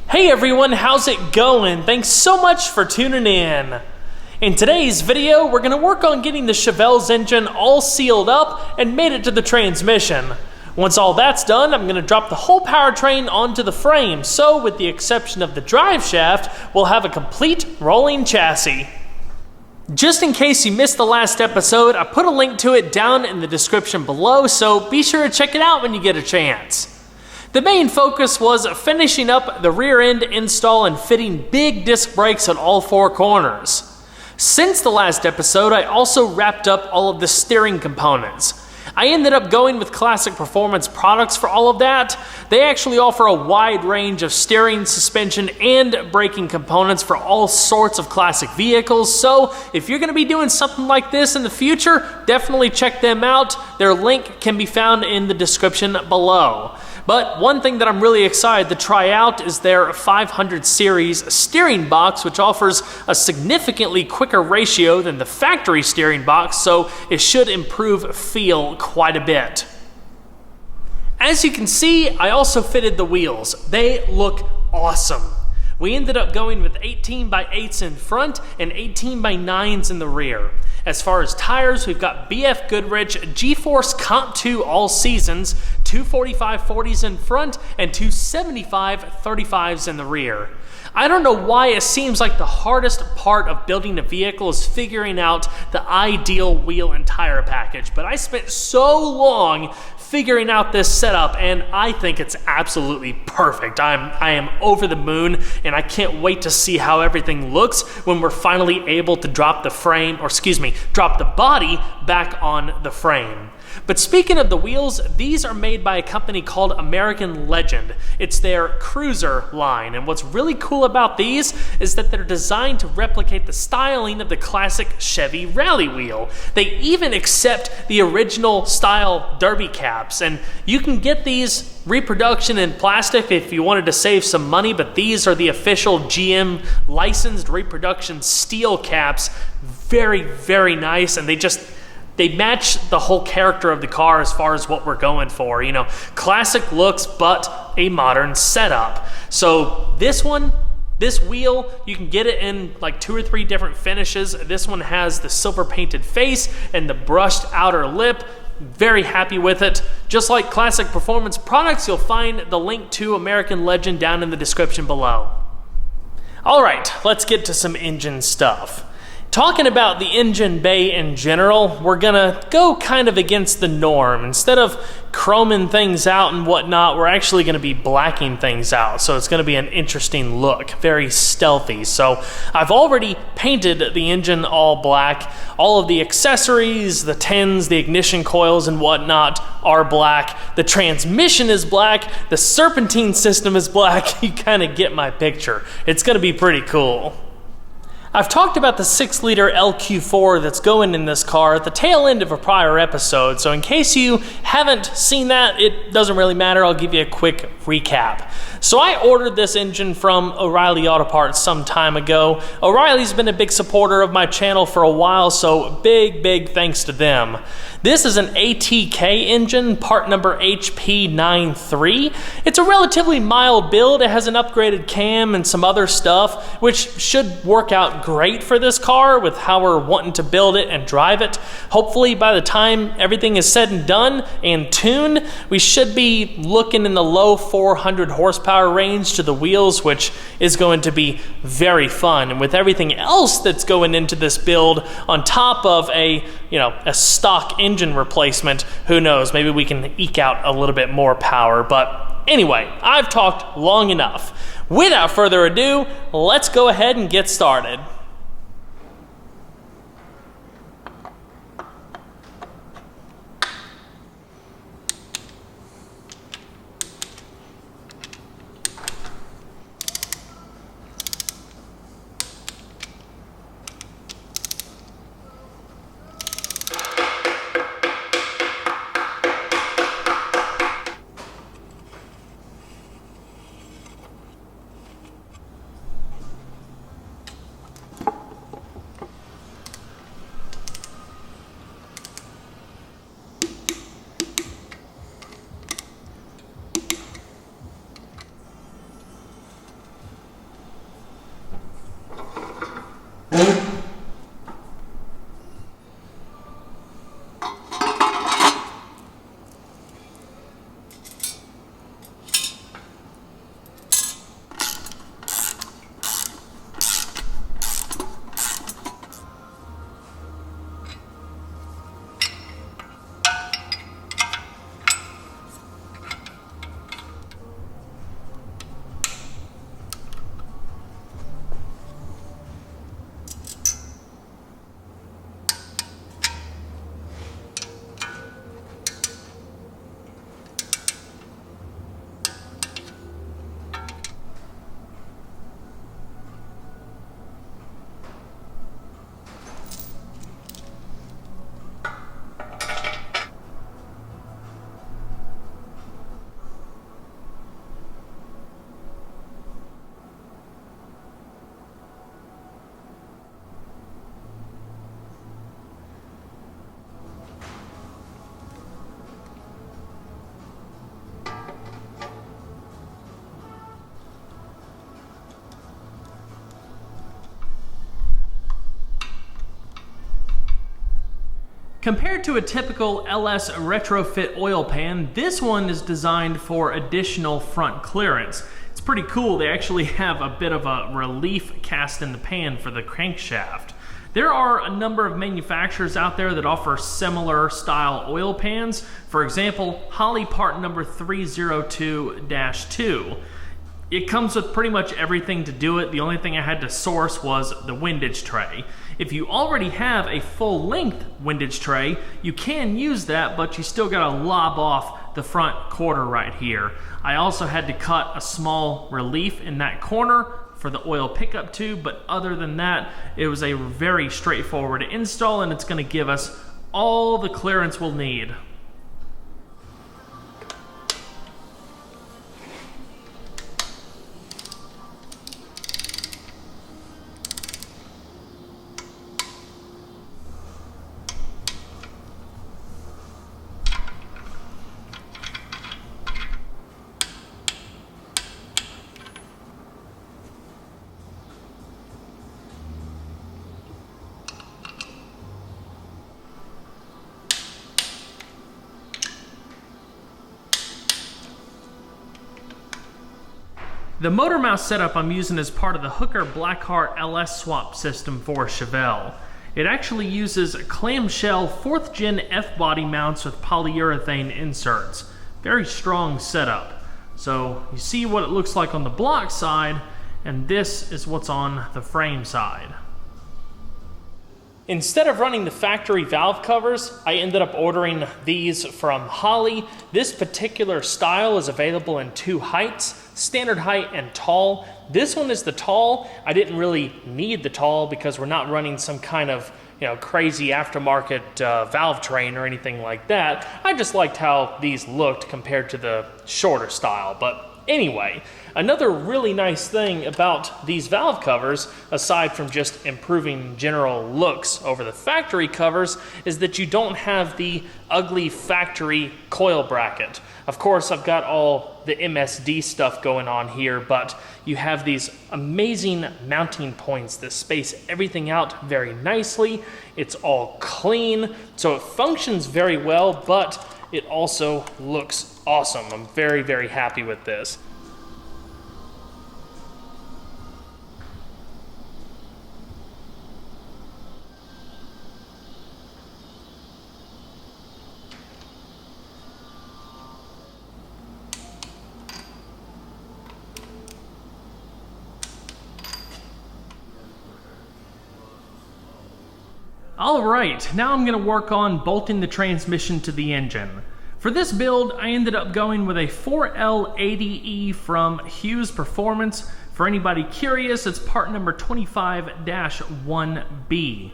Hey everyone, how's it going? Thanks so much for tuning in. In today's video, we're going to work on getting the Chevelle's engine all sealed up and made it to the transmission. Once all that's done, I'm going to drop the whole powertrain onto the frame, so with the exception of the drive shaft, we'll have a complete rolling chassis. Just in case you missed the last episode, I put a link to it down in the description below, so be sure to check it out when you get a chance. The main focus was finishing up the rear end install and fitting big disc brakes at all four corners. Since the last episode, I also wrapped up all of the steering components. I ended up going with Classic Performance products for all of that. They actually offer a wide range of steering, suspension, and braking components for all sorts of classic vehicles, so if you're going to be doing something like this in the future, definitely check them out. Their link can be found in the description below. But one thing that I'm really excited to try out is their 500 series steering box, which offers a significantly quicker ratio than the factory steering box, so it should improve feel quite a bit. As you can see, I also fitted the wheels. They look awesome. We ended up going with 18x8s in front and 18x9s in the rear. As far as tires, we've got BF Goodrich G-Force Comp 2 all seasons, two 45/40s in front and two 75/35s in the rear. I don't know why it seems like the hardest part of building a vehicle is figuring out the ideal wheel and tire package, but I spent so long figuring out this setup and I think it's absolutely perfect. I am over the moon and I can't wait to see how everything looks when we're finally able to drop the body back on the frame. But speaking of the wheels, these are made by a company called American Legend. It's their cruiser line, and what's really cool about these is that they're designed to replicate the styling of the classic Chevy rally wheel. They even accept the original style derby caps, and you can get these reproduction in plastic if you wanted to save some money, but these are the official GM licensed reproduction steel caps. Very, very nice, and they match the whole character of the car as far as what we're going for. You know, classic looks, but a modern setup. So this wheel, you can get it in like 2 or 3 different finishes. This one has the silver painted face and the brushed outer lip. Very happy with it. Just like Classic Performance products, you'll find the link to American Legend down in the description below. All right, let's get to some engine stuff. Talking about the engine bay in general, we're gonna go kind of against the norm. Instead of chroming things out and whatnot, we're actually gonna be blacking things out. So it's gonna be an interesting look, very stealthy. So I've already painted the engine all black. All of the accessories, the tins, the ignition coils and whatnot are black. The transmission is black. The serpentine system is black. You kind of get my picture. It's gonna be pretty cool. I've talked about the 6-liter LQ4 that's going in this car at the tail end of a prior episode, so in case you haven't seen that, it doesn't really matter. I'll give you a quick recap. So I ordered this engine from O'Reilly Auto Parts some time ago. O'Reilly's been a big supporter of my channel for a while, so big thanks to them. This is an ATK engine, part number HP93. It's a relatively mild build. It has an upgraded cam and some other stuff, which should work out great for this car with how we're wanting to build it and drive it. Hopefully by the time everything is said and done and tuned, we should be looking in the low 400 horsepower range to the wheels, which is going to be very fun. And with everything else that's going into this build on top of a stock engine replacement, who knows, maybe we can eke out a little bit more power. But anyway, I've talked long enough. Without further ado, let's go ahead and get started. Compared to a typical LS Retrofit Oil Pan, this one is designed for additional front clearance. It's pretty cool. They actually have a bit of a relief cast in the pan for the crankshaft. There are a number of manufacturers out there that offer similar style oil pans. For example, Holley part number 302-2. It comes with pretty much everything to do it. The only thing I had to source was the windage tray. If you already have a full-length windage tray, you can use that, but you still gotta lob off the front quarter right here. I also had to cut a small relief in that corner for the oil pickup tube, but other than that, it was a very straightforward install, and it's gonna give us all the clearance we'll need. The motor mount setup I'm using is part of the Hooker Blackheart LS swap system for Chevelle. It actually uses clamshell 4th gen F-body mounts with polyurethane inserts. Very strong setup. So you see what it looks like on the block side, and this is what's on the frame side. Instead of running the factory valve covers, I ended up ordering these from Holley. This particular style is available in 2 heights, standard height and tall. This one is the tall. I didn't really need the tall because we're not running some kind of crazy aftermarket valve train or anything like that. I just liked how these looked compared to the shorter style. But anyway, another really nice thing about these valve covers, aside from just improving general looks over the factory covers, is that you don't have the ugly factory coil bracket. Of course, I've got all the MSD stuff going on here, but you have these amazing mounting points that space everything out very nicely. It's all clean, so it functions very well, but it also looks awesome. I'm very, very happy with this. Alright, now I'm going to work on bolting the transmission to the engine. For this build, I ended up going with a 4L80E from Hughes Performance. For anybody curious, it's part number 25-1B.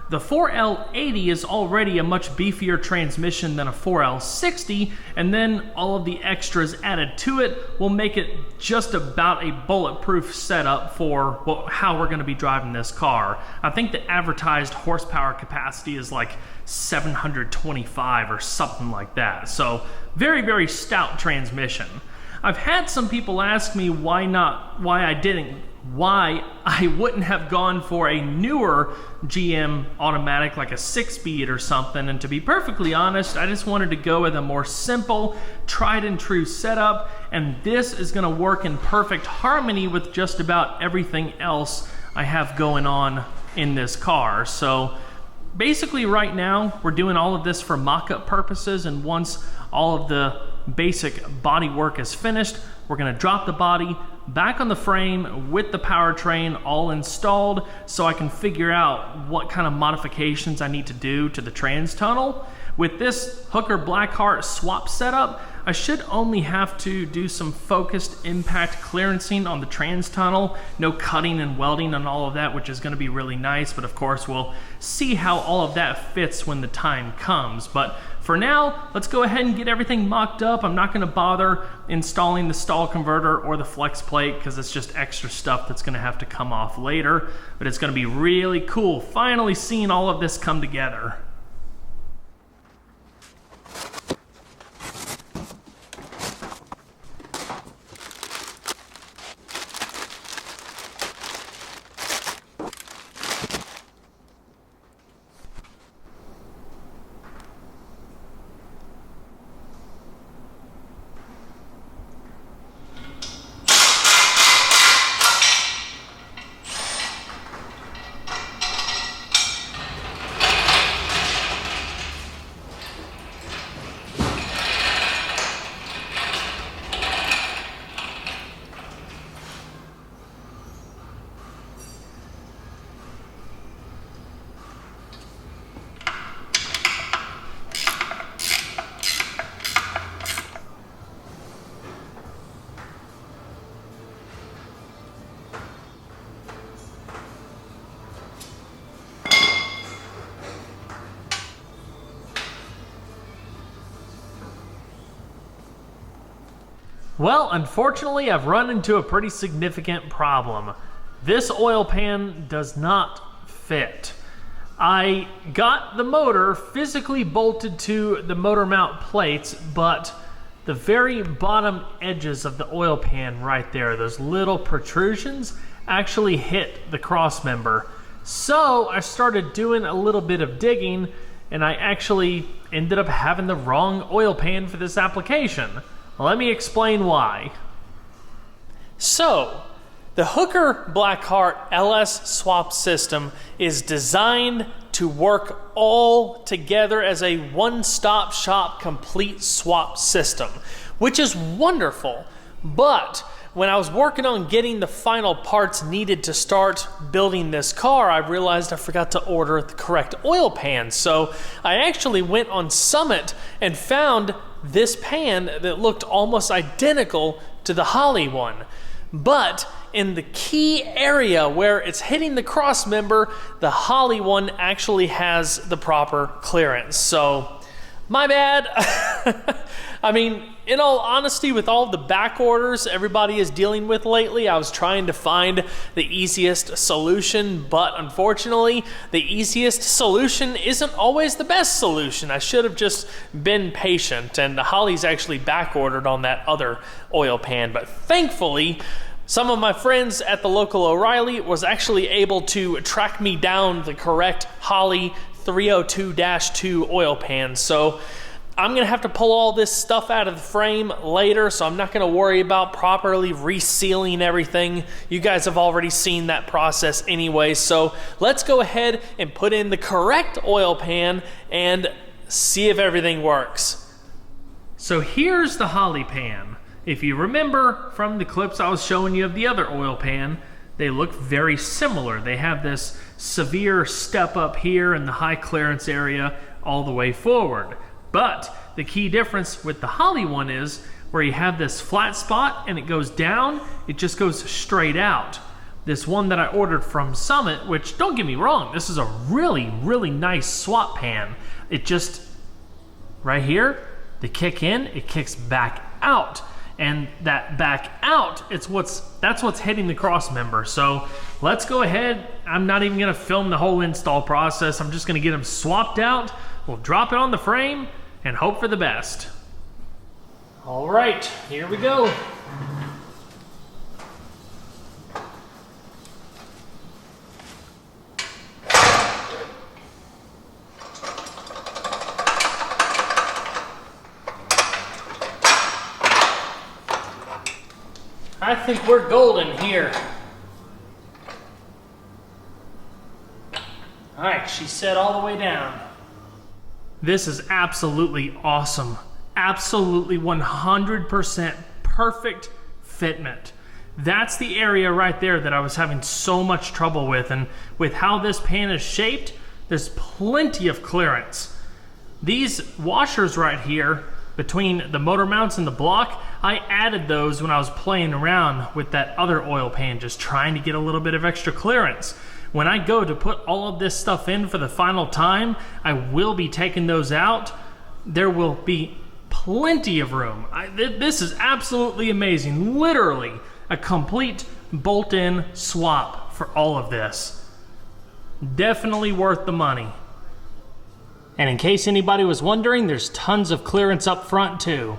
The 4L80 is already a much beefier transmission than a 4L60, and then all of the extras added to it will make it just about a bulletproof setup for how we're going to be driving this car. I think the advertised horsepower capacity is like 725 or something like that, so very, very stout transmission. I've had some people ask me why I wouldn't have gone for a newer GM automatic like a 6-speed or something, and to be perfectly honest, I just wanted to go with a more simple, tried and true setup, and this is going to work in perfect harmony with just about everything else I have going on in this car. So basically right now we're doing all of this for mock-up purposes, and once all of the basic body work is finished, we're going to drop the body back on the frame with the powertrain all installed so I can figure out what kind of modifications I need to do to the trans tunnel. With this Hooker Blackheart swap setup, I should only have to do some focused impact clearancing on the trans tunnel, no cutting and welding and all of that, which is going to be really nice, but of course we'll see how all of that fits when the time comes. But for now, let's go ahead and get everything mocked up. I'm not going to bother installing the stall converter or the flex plate because it's just extra stuff that's going to have to come off later, but it's going to be really cool finally seeing all of this come together. Well, unfortunately, I've run into a pretty significant problem. This oil pan does not fit. I got the motor physically bolted to the motor mount plates, but the very bottom edges of the oil pan right there, those little protrusions, actually hit the cross member. So I started doing a little bit of digging, and I actually ended up having the wrong oil pan for this application. Let me explain why. So, the Hooker Blackheart LS swap system is designed to work all together as a one-stop shop complete swap system, which is wonderful. But when I was working on getting the final parts needed to start building this car, I realized I forgot to order the correct oil pan. So I actually went on Summit and found this pan that looked almost identical to the Holley one. But in the key area where it's hitting the cross member, the Holley one actually has the proper clearance. So, my bad. I mean, in all honesty, with all the back orders everybody is dealing with lately, I was trying to find the easiest solution, but unfortunately, the easiest solution isn't always the best solution. I should have just been patient, and the Holley's actually back ordered on that other oil pan, but thankfully, some of my friends at the local O'Reilly was actually able to track me down the correct Holley 302-2 oil pan. So I'm going to have to pull all this stuff out of the frame later, so I'm not going to worry about properly resealing everything. You guys have already seen that process anyway, so let's go ahead and put in the correct oil pan and see if everything works. So here's the Holley pan. If you remember from the clips I was showing you of the other oil pan, they look very similar. They have this severe step up here in the high clearance area all the way forward. But the key difference with the Holley one is where you have this flat spot and it goes down, it just goes straight out. This one that I ordered from Summit, which don't get me wrong, this is a really, really nice swap pan. It just, right here, the kick in, it kicks back out. And that back out, that's what's hitting the cross member. So let's go ahead. I'm not even gonna film the whole install process. I'm just gonna get them swapped out. We'll drop it on the frame and hope for the best. All right, here we go. I think we're golden here. All right, she's set all the way down. This is absolutely awesome. Absolutely 100% perfect fitment. That's the area right there that I was having so much trouble with, and with how this pan is shaped, there's plenty of clearance. These washers right here, between the motor mounts and the block, I added those when I was playing around with that other oil pan, just trying to get a little bit of extra clearance. When I go to put all of this stuff in for the final time, I will be taking those out. There will be plenty of room. This is absolutely amazing. Literally a complete bolt-in swap for all of this. Definitely worth the money. And in case anybody was wondering, there's tons of clearance up front too.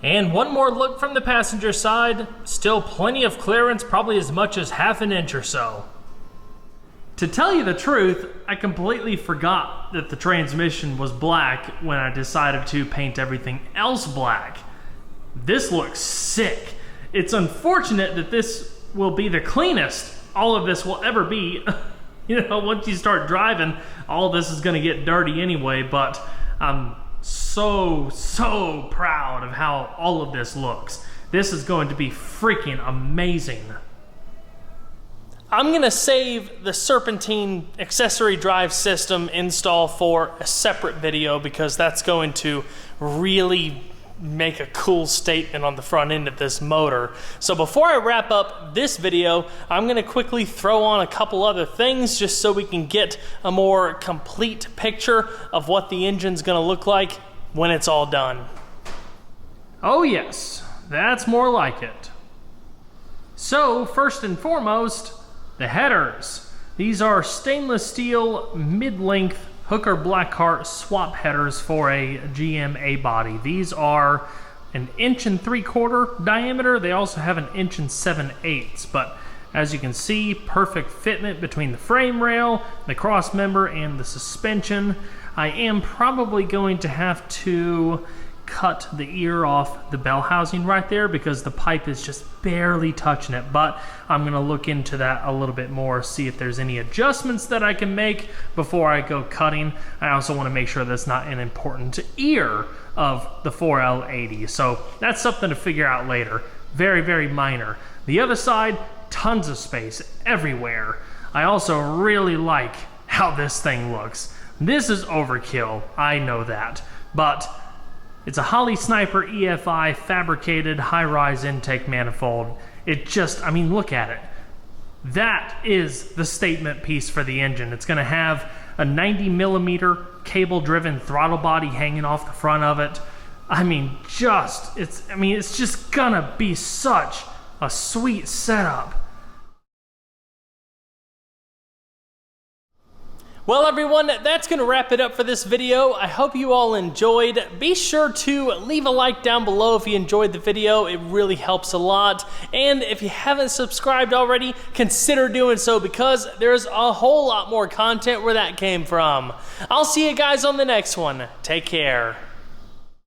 And one more look from the passenger side, still plenty of clearance, probably as much as half an inch or so. To tell you the truth, I completely forgot that the transmission was black when I decided to paint everything else black. This looks sick. It's unfortunate that this will be the cleanest all of this will ever be. You know, once you start driving, all this is going to get dirty anyway, but I'm so proud of how all of this looks. This is going to be freaking amazing. I'm going to save the Serpentine accessory drive system install for a separate video because that's going to really make a cool statement on the front end of this motor. So before I wrap up this video, I'm going to quickly throw on a couple other things just so we can get a more complete picture of what the engine's going to look like when it's all done. Oh yes, that's more like it. So first and foremost, the headers. These are stainless steel mid-length Hooker Blackheart swap headers for a GM A-body. These are an 1.75 inch diameter. They also have an 1 7/8 but as you can see, perfect fitment between the frame rail, the cross member, and the suspension. I am probably going to have to cut the ear off the bell housing right there because the pipe is just barely touching it, but I'm gonna look into that a little bit more, see if there's any adjustments that I can make before I go cutting. I also wanna make sure that's not an important ear of the 4L80, so that's something to figure out later. Very, very minor. The other side, tons of space everywhere. I also really like how this thing looks. This is overkill, I know that, but it's a Holley Sniper EFI fabricated high-rise intake manifold. It just, I mean, look at it. That is the statement piece for the engine. It's gonna have a 90mm cable-driven throttle body hanging off the front of it. I mean, it's just gonna be such a sweet setup. Well everyone, that's going to wrap it up for this video. I hope you all enjoyed. Be sure to leave a like down below if you enjoyed the video. It really helps a lot. And if you haven't subscribed already, consider doing so because there's a whole lot more content where that came from. I'll see you guys on the next one. Take care.